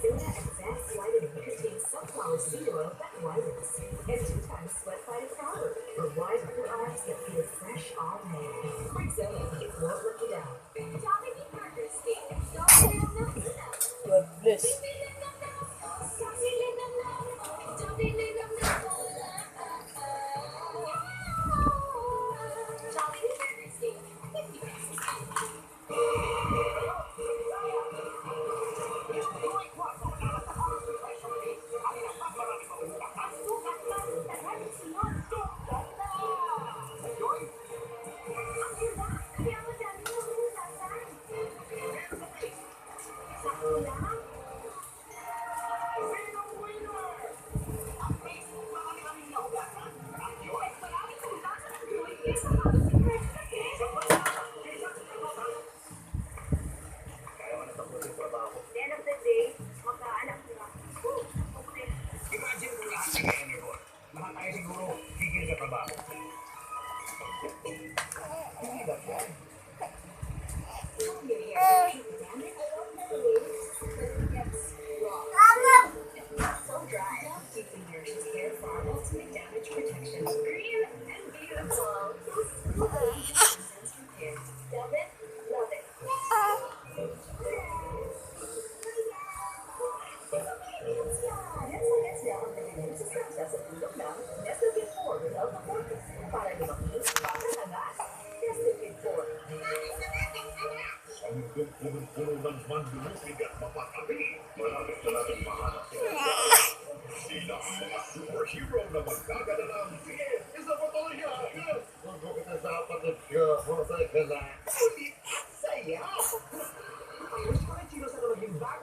Rexona Advanced Whitening contains sunflower seed oil that whitens, and 2 times sweat fighting power for whiter your eyes that feel fresh all day. Rexona, it won't let you down. God bless. End of the day, magkaanak sila. Imagine kung lahat ng ganyan ko. Lahat tayo siguro gigil sa trabaho. Hindi ba yan? So dry. Deeply nourishes hair for ultimate damage protection. Green and beautiful. Sense from hair. Love it? Love it. Ang punong-puno ng mandumusig at mapakabili. Malapit na natin mahanap sila ang mga superhero na magdadala ng tiyan. Isa pa to yan! Huwag kita dapat at Jose Gala. Ulit! Saya! Ang mas mga chino sa maging back